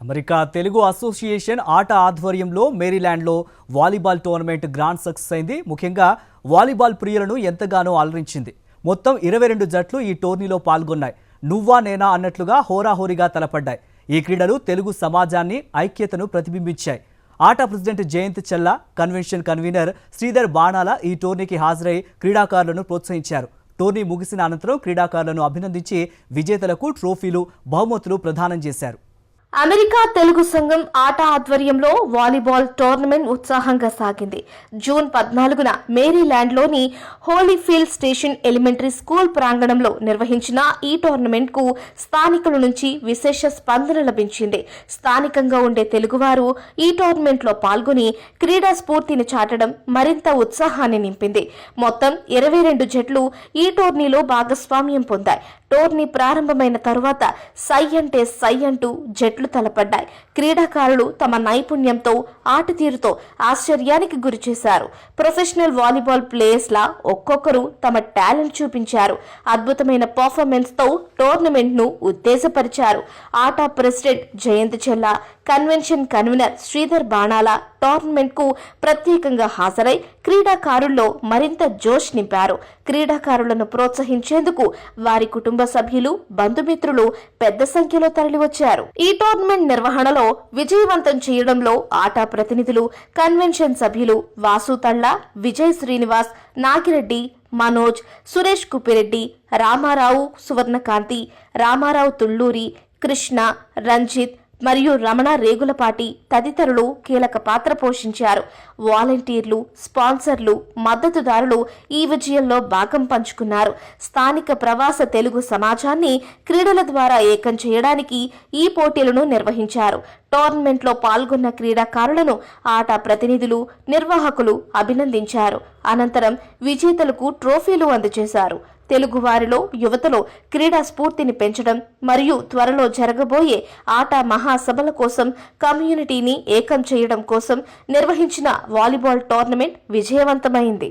America Telugu association ఆట ఆధ్వర్యంలో మేరీల్యాండ్లో volleyball tournament grand success అయింది. ముఖ్యంగా వాలీబాల్ ప్రియులను ఎంతగానో అలరించింది. మొత్తం 22 జట్లు ఈ టోర్నీలో పాల్గొన్నాయి. నువ్వా నేనా అన్నట్లుగా హోరాహోరీగా తలపడ్డాయి. ఈ క్రీడలు తెలుగు సమాజాన్ని ఐక్యతను ప్రతిబింబించాయి. ఆట ప్రెసిడెంట్ జయంత్ చెల్లా, కన్వెన్షన్ కన్వీనర్ శ్రీధర్ బాణాల ఈ టోర్నీకి హాజరై క్రీడాకారులను ప్రోత్సహించారు. టోర్నీ ముగిసిన అనంతరం క్రీడాకారులను అభినందించి విజేతలకు ట్రోఫీలు, బహుమతులు ప్రదానం చేశారు. అమెరికా తెలుగు సంఘం ఆట ఆధ్వర్యంలో వాలీబాల్ టోర్నమెంట్ ఉత్సాహంగా సాగింది. జూన్ 14న మేరీల్యాండ్లోని హోలీఫీల్డ్ స్టేషన్ ఎలిమెంటరీ స్కూల్ ప్రాంగణంలో నిర్వహించిన ఈ టోర్నమెంట్ కు స్థానికుల నుంచి విశేష స్పందన లభించింది. స్థానికంగా ఉండే తెలుగువారు ఈ టోర్నమెంట్ లో పాల్గొని క్రీడా స్ఫూర్తిని చాటడం మరింత ఉత్సాహాన్ని నింపింది. మొత్తం 22 జట్లు ఈ టోర్నీలో భాగస్వామ్యం పొందాయి. టోర్నీ ప్రారంభమైన తరువాత సై అంటే సై అంటూ జట్లు తలపడ్డాయి. క్రీడాకారులు తమ నైపుణ్యంతో, ఆట తీరుతో ఆశ్చర్యానికి గురిచేశారు. ప్రొఫెషనల్ వాలీబాల్ ప్లేయర్స్ లా ఒక్కొక్కరు తమ టాలెంట్ చూపించారు. అద్భుతమైన పర్ఫార్మెన్స్ తో టోర్నమెంట్ ను ఉత్తేజపరిచారు. ఆట ప్రెసిడెంట్ జయంత్ చెల్లా, కన్వెన్షన్ కన్వీనర్ శ్రీధర్ బాణాల టోర్నమెంట్ కు ప్రత్యేకంగా హాజరై క్రీడాకారుల్లో మరింత జోష్ నింపారు. క్రీడాకారులను ప్రోత్సహించేందుకు వారి కుటుంబ సభ్యులు, బంధుమిత్రులు పెద్ద సంఖ్యలో తరలివచ్చారు. ఈ టోర్నమెంట్ నిర్వహణలో విజయవంతం చేయడంలో ఆట ప్రతినిధులు, కన్వెన్షన్ సభ్యులు వాసు తళ్ళ, విజయ్ శ్రీనివాస్, నాగిరెడ్డి, మనోజ్, సురేష్ కుప్పిరెడ్డి, రామారావు సువర్ణకాంతి, రామారావు తుళ్లూరి, కృష్ణ, రంజిత్ మరియు రమణ రేగులపాటి తదితరులు కీలక పాత్ర పోషించారు. వాలంటీర్లు, స్పాన్సర్లు, మద్దతుదారులు ఈ విజయంలో భాగం పంచుకున్నారు. స్థానిక ప్రవాస తెలుగు సమాజాన్ని క్రీడల ద్వారా ఏకం చేయడానికి ఈ పోటీలను నిర్వహించారు. టోర్నమెంట్లో పాల్గొన్న క్రీడాకారులను ఆట ప్రతినిధులు, నిర్వాహకులు అభినందించారు. అనంతరం విజేతలకు ట్రోఫీలు అందజేశారు. తెలుగువారిలో, యువతలో క్రీడా స్ఫూర్తిని పెంచడం మరియు త్వరలో జరగబోయే ఆట మహాసభల కోసం కమ్యూనిటీని ఏకం చేయడం కోసం నిర్వహించిన వాలీబాల్ టోర్నమెంట్ విజయవంతమైంది.